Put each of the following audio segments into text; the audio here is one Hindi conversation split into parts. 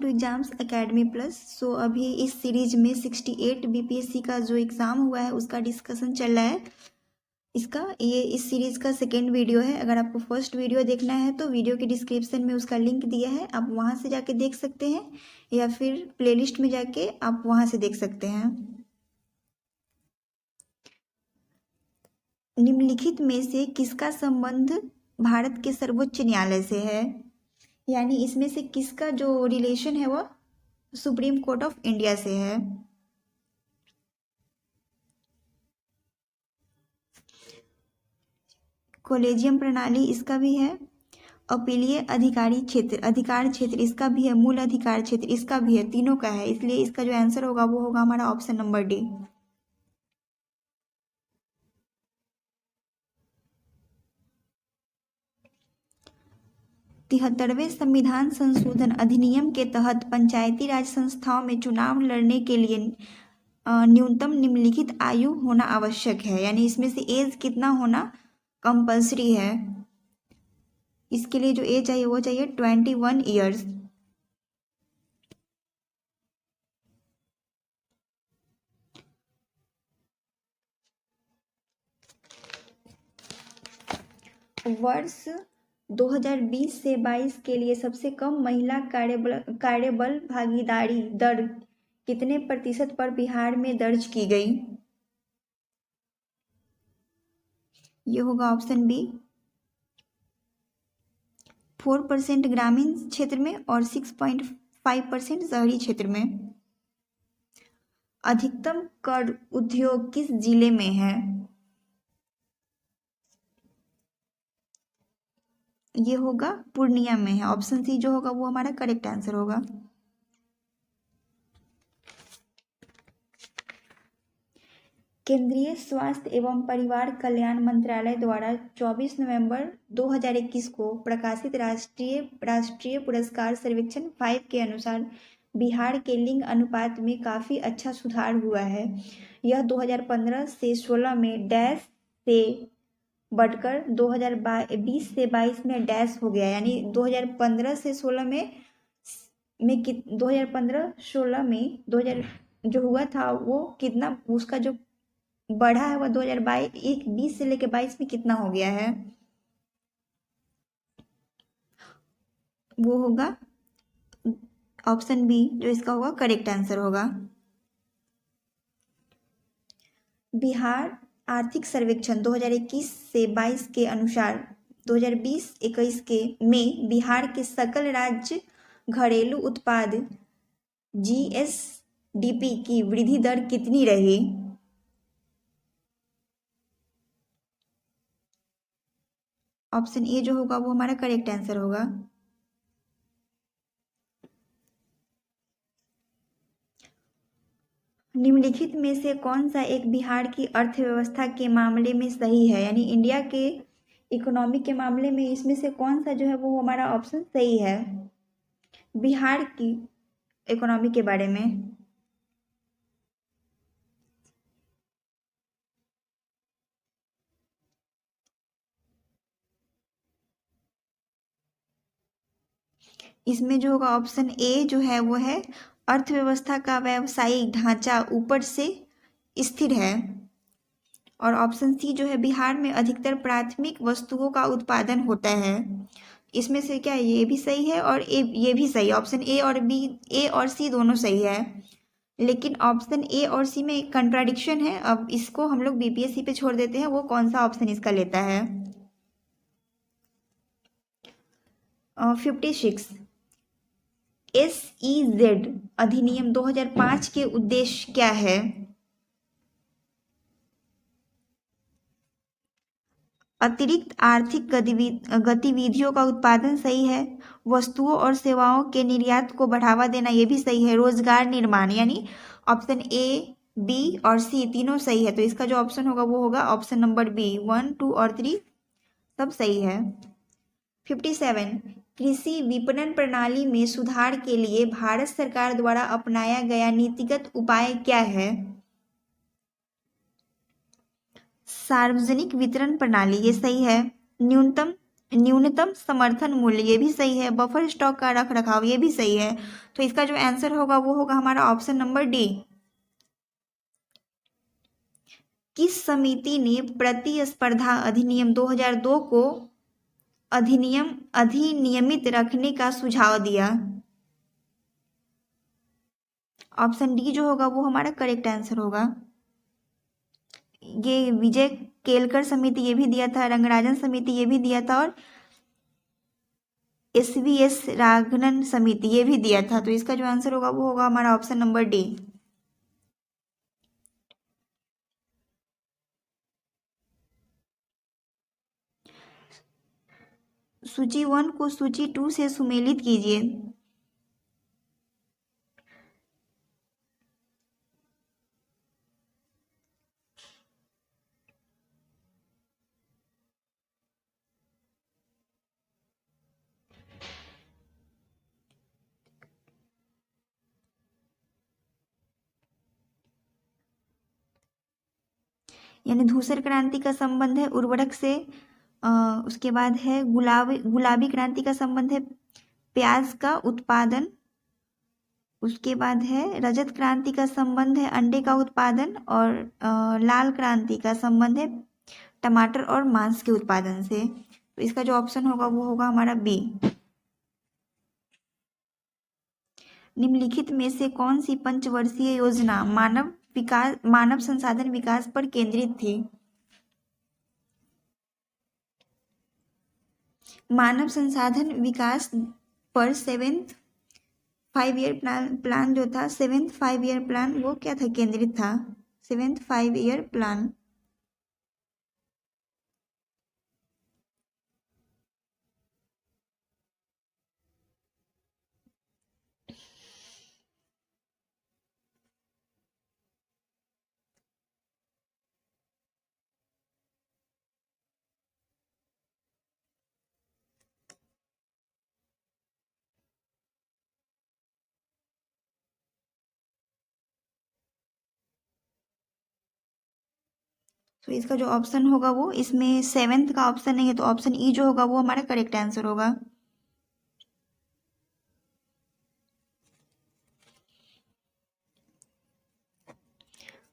To exams academy plus. So अभी इस सीरीज में 68 बीपीएससी का जो एग्ज़ाम हुआ है उसका डिस्कशन चल रहा है। ये इस सीरीज़ का सेकेंड वीडियो है। अगर आपको फर्स्ट वीडियो देखना है तो वीडियो के डिस्क्रिप्शन में उसका लिंक दिया है, आप वहाँ से जाके देख सकते हैं, या फिर प्लेलिस्ट में जाके आप वहाँ से देख सकते हैं। निम्नलिखित में से किसका संबंध भारत के सर्वोच्च न्यायालय से है? यानी इसमें से किसका जो रिलेशन है वो सुप्रीम कोर्ट ऑफ इंडिया से है। कॉलेजियम प्रणाली इसका भी है। अपीलीय अधिकार क्षेत्र इसका भी है। मूल अधिकार क्षेत्र इसका भी है। तीनों का है, इसलिए इसका जो आंसर होगा वो होगा हमारा ऑप्शन नंबर डी। तिहत्तरवें संविधान संशोधन अधिनियम के तहत पंचायती राज संस्थाओं में चुनाव लड़ने के लिए न्यूनतम निम्नलिखित आयु होना आवश्यक है। यानी इसमें से एज कितना होना कंपल्सरी है। इसके लिए जो एज चाहिए वो चाहिए 21 ईयर्स। वर्ष 2020 से 22 के लिए सबसे कम महिला कार्यबल भागीदारी दर कितने प्रतिशत पर बिहार में दर्ज की गई? ये होगा ऑप्शन बी 4% ग्रामीण क्षेत्र में और 6.5% शहरी क्षेत्र में। अधिकतम कर उद्योग किस जिले में है? ये होगा पूर्णिया में है। ऑप्शन सी जो होगा वो हमारा करेक्ट आंसर होगा। केंद्रीय स्वास्थ्य एवं परिवार कल्याण मंत्रालय द्वारा 24 नवंबर 2021 को प्रकाशित राष्ट्रीय पुरस्कार सर्वेक्षण 5 के अनुसार बिहार के लिंग अनुपात में काफ़ी अच्छा सुधार हुआ है। यह 2015 से 16 में डैश से बढ़कर 2020 से 22 में डैश हो गया। यानी 2015 से 16 में 2015-16 में 2000 जो हुआ था वो कितना उसका जो बढ़ा है वह 2020 से लेकर 22 में कितना हो गया है? वो होगा ऑप्शन बी जो इसका होगा करेक्ट आंसर होगा। बिहार आर्थिक सर्वेक्षण 2021 से 22 के अनुसार 2020-21 के में बिहार के सकल राज्य घरेलू उत्पाद जीएसडीपी की वृद्धि दर कितनी रही? ऑप्शन ए जो होगा वो हमारा करेक्ट आंसर होगा। निम्नलिखित में से कौन सा एक बिहार की अर्थव्यवस्था के मामले में सही है? यानी इंडिया के इकोनॉमी के मामले में इसमें से कौन सा जो है वो हमारा ऑप्शन सही है बिहार की इकोनॉमी के बारे में? इसमें जो होगा ऑप्शन ए जो है वो है अर्थव्यवस्था का व्यावसायिक ढांचा ऊपर से स्थिर है। और ऑप्शन सी जो है बिहार में अधिकतर प्राथमिक वस्तुओं का उत्पादन होता है। इसमें से क्या ये भी सही है और ये भी सही है। ऑप्शन ए और बी, ए और सी दोनों सही है, लेकिन ऑप्शन ए और सी में एक कंट्राडिक्शन है। अब इसको हम लोग बीपीएससी पे छोड़ देते हैं, वो कौन सा ऑप्शन इसका लेता है। 56 SEZ अधिनियम 2005 के उद्देश्य क्या है? अतिरिक्त आर्थिक गतिविधियों का उत्पादन सही है। वस्तुओं और सेवाओं के निर्यात को बढ़ावा देना ये भी सही है। रोजगार निर्माण, यानी ऑप्शन ए, बी और सी तीनों सही है। तो इसका जो ऑप्शन होगा वो होगा ऑप्शन नंबर बी। 1, 2 और 3 सब सही है। 57 कृषि विपणन प्रणाली में सुधार के लिए भारत सरकार द्वारा अपनाया गया नीतिगत उपाय क्या है? सार्वजनिक वितरण प्रणाली ये सही है। न्यूनतम न्यूनतम समर्थन मूल्य, ये भी सही है। बफर स्टॉक का रख रखाव, ये भी सही है। तो इसका जो आंसर होगा वो होगा हमारा ऑप्शन नंबर डी। किस समिति ने प्रतिस्पर्धा अधिनियम 2002 को अधिनियमित रखने का सुझाव दिया? ऑप्शन डी जो होगा वो हमारा करेक्ट आंसर होगा। ये विजय केलकर समिति ये भी दिया था, रंगराजन समिति ये भी दिया था, और एसवीएस राघवन समिति ये भी दिया था। तो इसका जो आंसर होगा वो होगा हमारा ऑप्शन नंबर डी। सूची 1 को सूची 2 से सुमेलित कीजिए। यानी धूसर क्रांति का संबंध है उर्वरक से, उसके बाद है गुलाबी क्रांति का संबंध है प्याज का उत्पादन, उसके बाद है रजत क्रांति का संबंध है अंडे का उत्पादन, और लाल क्रांति का संबंध है टमाटर और मांस के उत्पादन से। तो इसका जो ऑप्शन होगा वो होगा हमारा बी। निम्नलिखित में से कौन सी पंचवर्षीय योजना मानव संसाधन विकास पर केंद्रित थी? मानव संसाधन विकास पर 7th 5 ईयर प्लान जो था, 7th 5 ईयर प्लान वो क्या था, केंद्रित था। 7th 5 year plan. तो इसका जो ऑप्शन होगा वो, इसमें 7th का ऑप्शन नहीं है, तो ऑप्शन ई जो होगा वो हमारा करेक्ट आंसर होगा।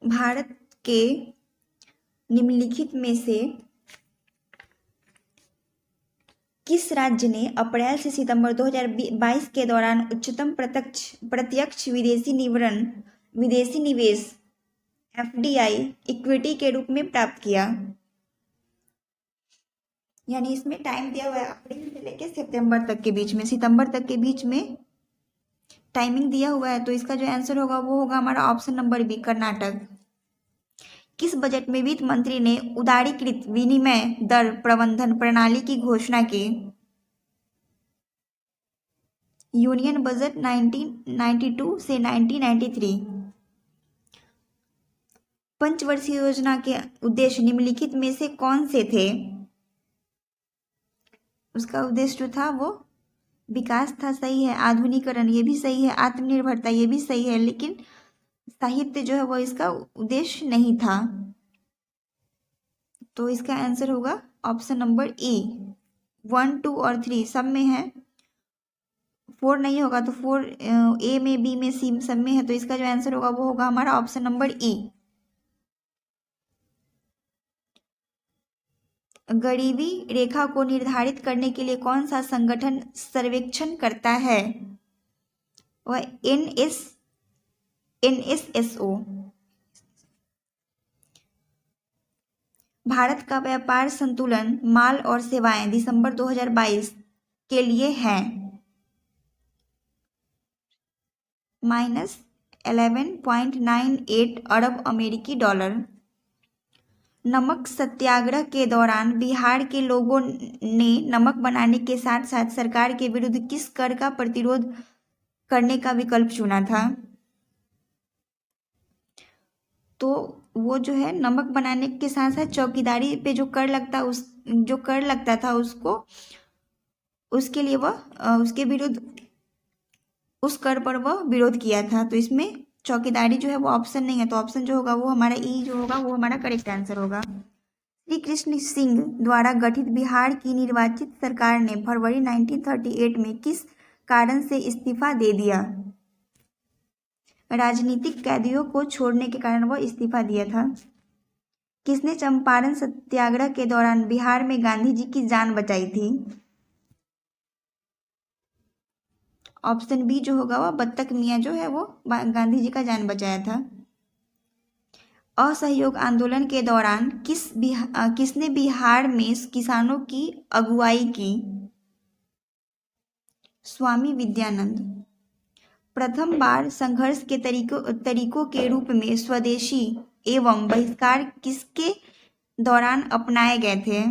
भारत के निम्नलिखित में से किस राज्य ने अप्रैल से सितंबर 2022 के दौरान उच्चतम प्रत्यक्ष विदेशी निवेश एफडीआई इक्विटी के रूप में प्राप्त किया? यानी इसमें टाइम दिया हुआ है अप्रैल से लेकर सितंबर तक के बीच में, सितंबर तक के बीच में टाइमिंग दिया हुआ है। तो इसका जो आंसर होगा वो होगा हमारा ऑप्शन नंबर बी, कर्नाटक। किस बजट में वित्त मंत्री ने उदारीकृत विनिमय दर प्रबंधन प्रणाली की घोषणा की? यूनियन बजट 1992 से 1993। पंचवर्षीय योजना के उद्देश्य निम्नलिखित में से कौन से थे? उसका उद्देश्य जो था वो विकास था, सही है। आधुनिकीकरण ये भी सही है। आत्मनिर्भरता ये भी सही है, लेकिन साहित्य जो है वो इसका उद्देश्य नहीं था। तो इसका आंसर होगा ऑप्शन नंबर ई। 1, 2 और 3 सब में है, 4 नहीं होगा, तो 4 ए में, बी में, सी सब में है। तो इसका जो आंसर होगा वो होगा हमारा ऑप्शन नंबर ई। गरीबी रेखा को निर्धारित करने के लिए कौन सा संगठन सर्वेक्षण करता है? वह NSSO। भारत का व्यापार संतुलन माल और सेवाएं दिसंबर 2022 के लिए है -11.98 अरब अमेरिकी डॉलर। नमक सत्याग्रह के दौरान बिहार के लोगों ने नमक बनाने के साथ साथ सरकार के विरुद्ध किस कर का प्रतिरोध करने का विकल्प चुना था? तो वो जो है नमक बनाने के साथ साथ चौकीदारी पे जो कर लगता था उसको, उसके लिए वह उसके विरुद्ध, उस कर पर वह विरोध किया था। तो इसमें चौकीदारी जो है वो ऑप्शन नहीं है, तो ऑप्शन जो होगा वो हमारा ई जो होगा वो हमारा करेक्ट आंसर होगा। श्री कृष्ण सिंह द्वारा गठित बिहार की निर्वाचित सरकार ने फरवरी 1938 में किस कारण से इस्तीफा दे दिया? राजनीतिक कैदियों को छोड़ने के कारण वह इस्तीफा दिया था। किसने चंपारण सत्याग्रह के दौरान बिहार में गांधी जी की जान बचाई थी? ऑप्शन बी जो होगा वह बत्तख मियाँ जो है वो गांधी जी का जान बचाया था। असहयोग आंदोलन के दौरान किसने बिहार में किसानों की अगुवाई की? स्वामी विद्यानंद। प्रथम बार संघर्ष के तरीकों के रूप में स्वदेशी एवं बहिष्कार किसके दौरान अपनाए गए थे?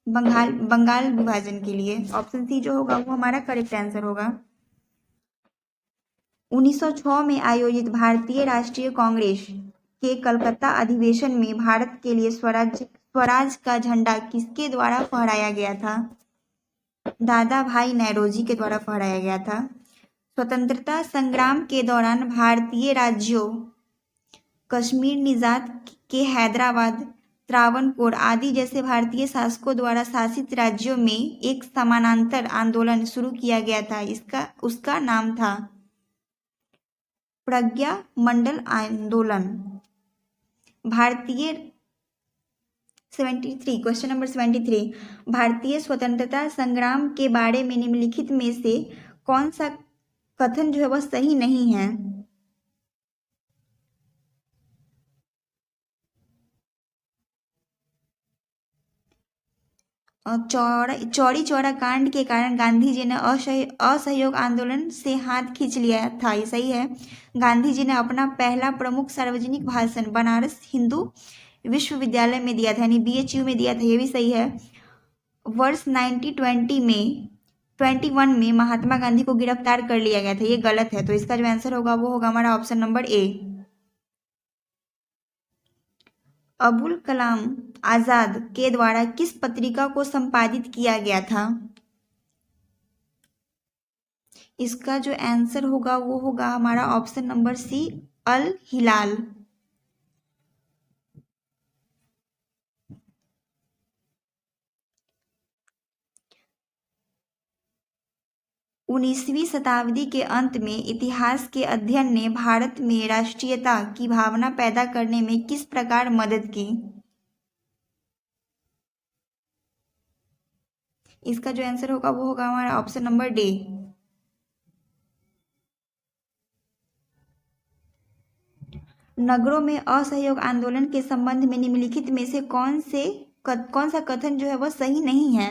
बंगाल विभाजन के लिए। ऑप्शन सी जो होगा वो हमारा करेक्ट आंसर होगा। 1906 में आयोजित भारतीय राष्ट्रीय कांग्रेस के कलकत्ता अधिवेशन में भारत के लिए स्वराज का झंडा किसके द्वारा फहराया गया था? दादा भाई नौरोजी के द्वारा फहराया गया था। स्वतंत्रता संग्राम के दौरान भारतीय राज्यों कश्मीर निजात के हैदराबाद, त्रावणकोर आदि जैसे भारतीय शासकों द्वारा शासित राज्यों में एक समानांतर आंदोलन शुरू किया गया था। उसका नाम था प्रज्ञा मंडल आंदोलन। क्वेश्चन नंबर 73, भारतीय स्वतंत्रता संग्राम के बारे में निम्नलिखित में से कौन सा कथन जो है वह सही नहीं है? चौरी चौरा कांड के कारण गांधी जी ने असहयोग आंदोलन से हाथ खींच लिया था, ये सही है। गांधी जी ने अपना पहला प्रमुख सार्वजनिक भाषण बनारस हिंदू विश्वविद्यालय में दिया था, यानी BHU में दिया था, ये भी सही है। वर्ष 1921 में महात्मा गांधी को गिरफ्तार कर लिया गया था, ये गलत है। तो इसका जो आंसर होगा वो होगा हमारा option number A. Abul Kalam Azad के द्वारा किस पत्रिका को संपादित किया गया था? इसका जो आंसर होगा वो होगा हमारा ऑप्शन नंबर सी, अल हिलाल। उन्नीसवीं शताब्दी के अंत में इतिहास के अध्ययन ने भारत में राष्ट्रीयता की भावना पैदा करने में किस प्रकार मदद की? इसका जो आंसर होगा वो होगा हमारा ऑप्शन नंबर डी। नगरों में असहयोग आंदोलन के संबंध में निम्नलिखित में से कौन सा कथन जो है वह सही नहीं है?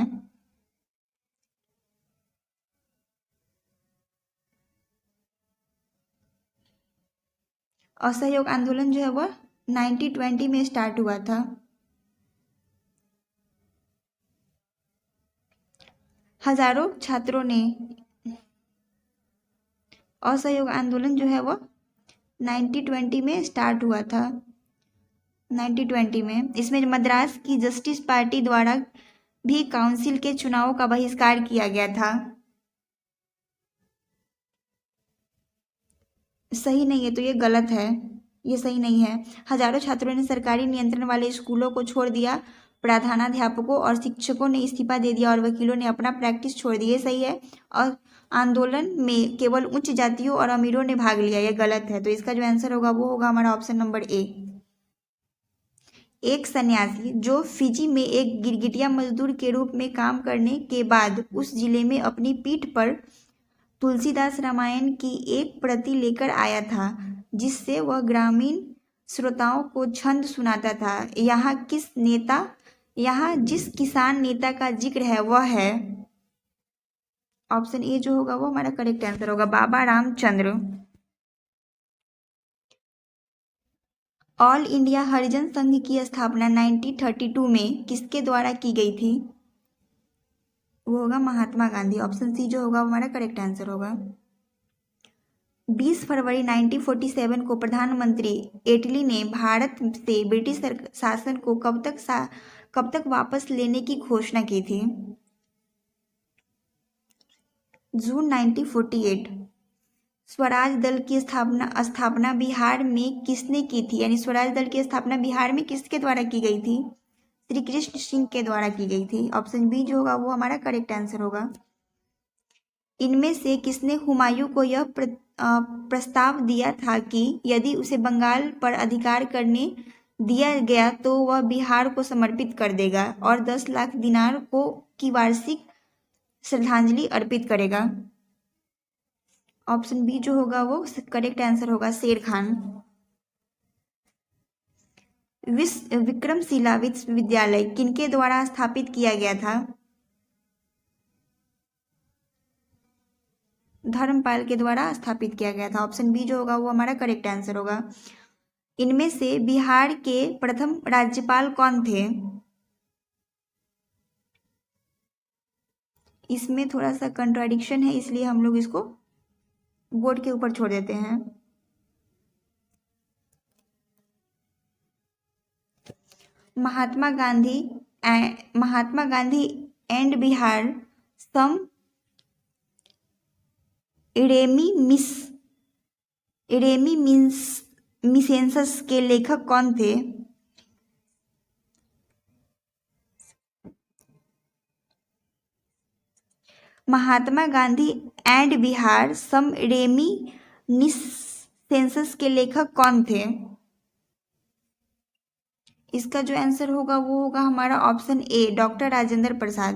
असहयोग आंदोलन जो है वह 1920 में स्टार्ट हुआ था। हजारों छात्रों ने असहयोग आंदोलन जो है वह 1920 में स्टार्ट हुआ था। 1920 में इसमें मद्रास की जस्टिस पार्टी द्वारा भी काउंसिल के चुनावों का बहिष्कार किया गया था। सही नहीं है, तो ये गलत है, ये सही नहीं है। हजारों छात्रों ने सरकारी नियंत्रण वाले स्कूलों को छोड़ दिया, प्रधानाध्यापकों और शिक्षकों ने इस्तीफा दे दिया और वकीलों ने अपना प्रैक्टिस छोड़ दी, ये सही है। और आंदोलन में केवल उच्च जातियों और अमीरों ने भाग लिया, ये गलत है। तो इसका जो आंसर होगा वो होगा हमारा ऑप्शन नंबर ए। एक सन्यासी जो फिजी में एक गिरगिटिया मजदूर के रूप में काम करने के बाद उस जिले में अपनी पीठ पर तुलसीदास रामायण की एक प्रति लेकर आया था, जिससे वह ग्रामीण श्रोताओं को छंद सुनाता था। यहाँ जिस किसान नेता का जिक्र है वह है, ऑप्शन ए जो होगा वो हमारा करेक्ट आंसर होगा, बाबा रामचंद्र। ऑल इंडिया हरिजन संघ की स्थापना 1932 में किसके द्वारा की गई थी? वो होगा महात्मा गांधी। ऑप्शन सी जो होगा हमारा करेक्ट आंसर होगा। 20 फरवरी 1947 को प्रधानमंत्री एटली ने भारत से ब्रिटिश शासन को कब तक वापस लेने की घोषणा की थी? जून 1948। स्वराज दल की स्थापना बिहार में किसने की थी? यानी स्वराज दल की स्थापना बिहार में किसके द्वारा की गई थी? श्री कृष्ण सिंह के द्वारा की गई थी। ऑप्शन बी जो होगा वो हमारा करेक्ट आंसर होगा। इनमें से किसने हुमायूं को यह प्रस्ताव दिया था कि यदि उसे बंगाल पर अधिकार करने दिया गया तो वह बिहार को समर्पित कर देगा और 10 लाख दिनार की वार्षिक श्रद्धांजलि अर्पित करेगा? ऑप्शन बी जो होगा वो करेक्ट आंसर होगा, शेर खान। विक्रमशिला विश्वविद्यालय किनके द्वारा स्थापित किया गया था? धर्मपाल के द्वारा स्थापित किया गया था। ऑप्शन बी जो होगा वो हमारा करेक्ट आंसर होगा। इनमें से बिहार के प्रथम राज्यपाल कौन थे? इसमें थोड़ा सा कंट्राडिक्शन है, इसलिए हम लोग इसको बोर्ड के ऊपर छोड़ देते हैं। महात्मा गांधी एंड बिहार सम मिसेंसस के लेखक कौन थे? Mahatma Gandhi and Bihar some reminiscences के लेखक कौन थे? इसका जो आंसर होगा वो होगा हमारा option A, doctor Rajendra Prasad.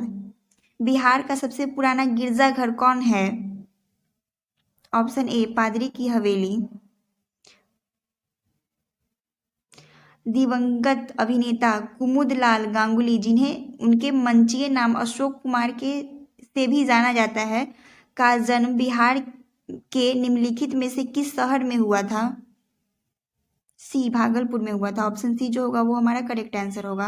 Bihar का सबसे पुराना गिरजाघर कौन है? ऑप्शन ए, पादरी की हवेली। दिवंगत अभिनेता कुमुदलाल गांगुली, जिन्हें उनके मंचीय नाम अशोक कुमार के से भी जाना जाता है, का जन्म बिहार के निम्नलिखित में से किस शहर में हुआ था? सी, भागलपुर में हुआ था। ऑप्शन सी जो होगा वो हमारा करेक्ट आंसर होगा।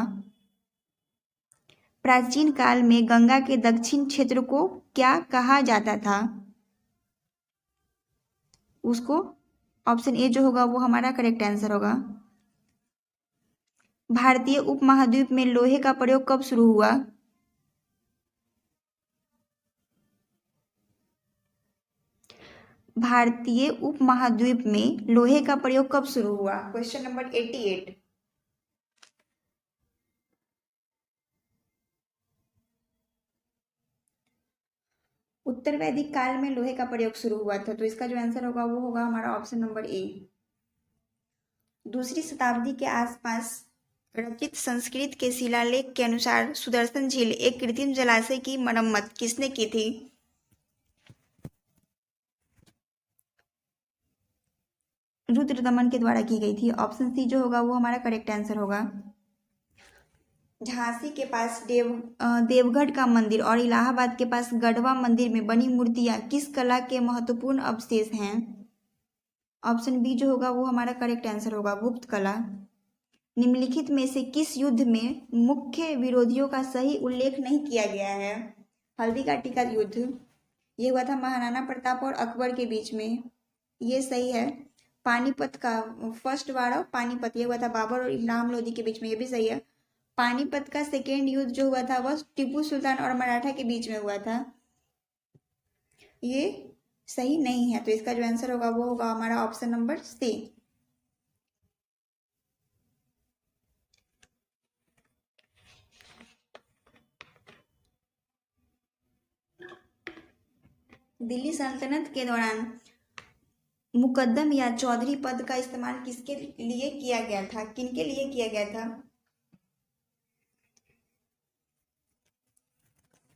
प्राचीन काल में गंगा के दक्षिण क्षेत्र को क्या कहा जाता था? उसको ऑप्शन ए जो होगा वो हमारा करेक्ट आंसर होगा। भारतीय उपमहाद्वीप में लोहे का प्रयोग कब शुरू हुआ? भारतीय उपमहाद्वीप में लोहे का प्रयोग कब शुरू हुआ? Question number 88। उत्तर वैदिक काल में लोहे का प्रयोग शुरू हुआ था, तो इसका जो आंसर होगा वो होगा हमारा ऑप्शन नंबर ए। दूसरी शताब्दी के आसपास रचित संस्कृत के शिलालेख के अनुसार सुदर्शन झील, एक कृत्रिम जलाशय की मरम्मत किसने की थी? रुद्रदमन के द्वारा की गई थी। ऑप्शन सी जो होगा वो हमारा करेक्ट आंसर होगा। झांसी के पास देवगढ़ का मंदिर और इलाहाबाद के पास गढ़वा मंदिर में बनी मूर्तियां किस कला के महत्वपूर्ण अवशेष हैं? ऑप्शन बी जो होगा वो हमारा करेक्ट आंसर होगा, गुप्त कला। निम्नलिखित में से किस युद्ध में मुख्य विरोधियों का सही उल्लेख नहीं किया गया है? हल्दी घाटी का युद्ध, ये हुआ था महाराणा प्रताप और अकबर के बीच में, ये सही है। पानीपत का फर्स्ट वार ऑफ पानीपत, ये हुआ था बाबर और इब्राहिम लोदी के बीच में, ये भी सही है। पानीपत का सेकेंड युद्ध जो हुआ था वह टीपू सुल्तान और मराठा के बीच में हुआ था, ये सही नहीं है। तो इसका जो आंसर होगा वो होगा हमारा ऑप्शन नंबर सी। दिल्ली सल्तनत के दौरान मुकद्दम या चौधरी पद का इस्तेमाल किसके लिए किया गया था? किनके लिए किया गया था?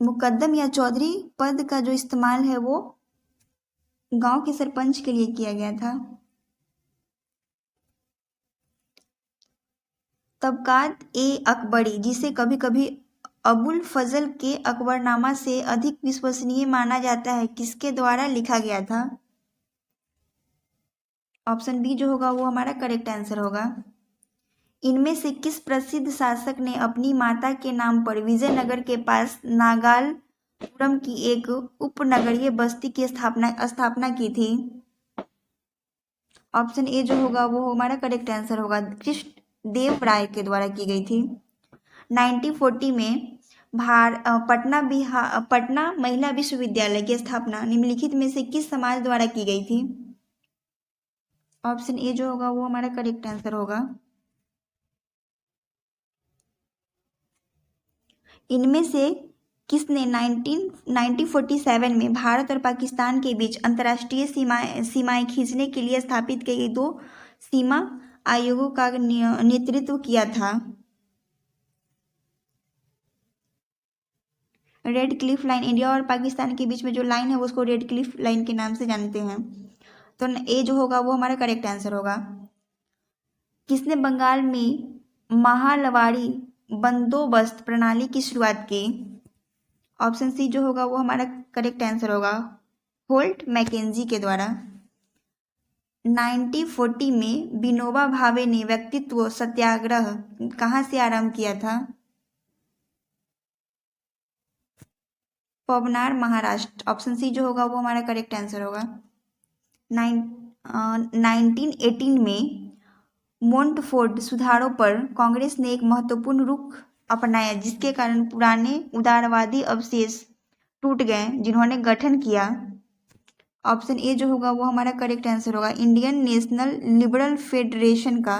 मुकद्दम या चौधरी पद का जो इस्तेमाल है वो गांव के सरपंच के लिए किया गया था। तबकात ए अकबरी, जिसे कभी कभी अबुल फजल के अकबरनामा से अधिक विश्वसनीय माना जाता है, किसके द्वारा लिखा गया था? ऑप्शन बी जो होगा वो हमारा करेक्ट आंसर होगा। इनमें से किस प्रसिद्ध शासक ने अपनी माता के नाम पर विजयनगर के पास नागालपुरम की एक उपनगरीय बस्ती की स्थापना की थी? ऑप्शन ए जो होगा वो हमारा करेक्ट आंसर होगा, कृष्णदेव राय के द्वारा की गई थी। 1940 में पटना महिला विश्वविद्यालय की स्थापना निम्नलिखित में से किस समाज द्वारा की गई थी? ऑप्शन ए जो होगा वो हमारा करेक्ट आंसर होगा। इनमें से किसने 1947 में भारत और पाकिस्तान के बीच अंतर्राष्ट्रीय सीमाएं खींचने के लिए स्थापित की गई 2 सीमा आयोगों का नेतृत्व किया था? रेड क्लिफ लाइन, इंडिया और पाकिस्तान के बीच में जो लाइन है वो उसको रेड क्लिफ लाइन के नाम से जानते हैं। तो ए जो होगा वो हमारा करेक्ट आंसर होगा। किसने बंगाल में महालवाड़ी बंदोबस्त प्रणाली की शुरुआत की? ऑप्शन सी जो होगा वो हमारा करेक्ट आंसर होगा, होल्ट मैकेंजी के द्वारा। 1940 में विनोबा भावे ने व्यक्तित्व सत्याग्रह कहाँ से आरंभ किया था? पवनार, महाराष्ट्र। ऑप्शन सी जो होगा वो हमारा करेक्ट आंसर होगा। 1918 में मोंटफोर्ट सुधारों पर कांग्रेस ने एक महत्वपूर्ण रुख अपनाया जिसके कारण पुराने उदारवादी अवशेष टूट गए जिन्होंने गठन किया। ऑप्शन ए जो होगा वो हमारा करेक्ट आंसर होगा, इंडियन नेशनल लिबरल फेडरेशन का।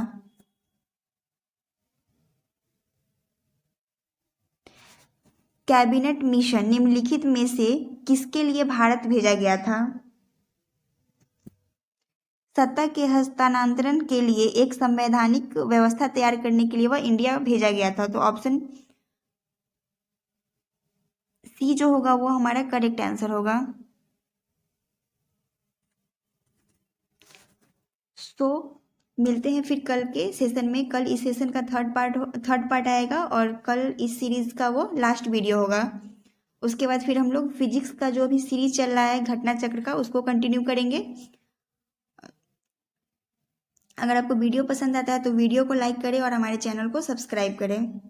कैबिनेट मिशन निम्नलिखित में से किसके लिए भारत भेजा गया था? सत्ता के हस्तांतरण के लिए एक संवैधानिक व्यवस्था तैयार करने के लिए वह इंडिया भेजा गया था। तो ऑप्शन सी जो होगा वो हमारा करेक्ट आंसर होगा। तो मिलते हैं फिर कल के सेशन में। कल इस सेशन का थर्ड पार्ट आएगा और कल इस सीरीज का वो लास्ट वीडियो होगा। उसके बाद फिर हम लोग फिजिक्स का जो भी सीरीज चल रहा है घटना चक्र का उसको कंटिन्यू करेंगे। अगर आपको वीडियो पसंद आता है तो वीडियो को लाइक करें और हमारे चैनल को सब्सक्राइब करें।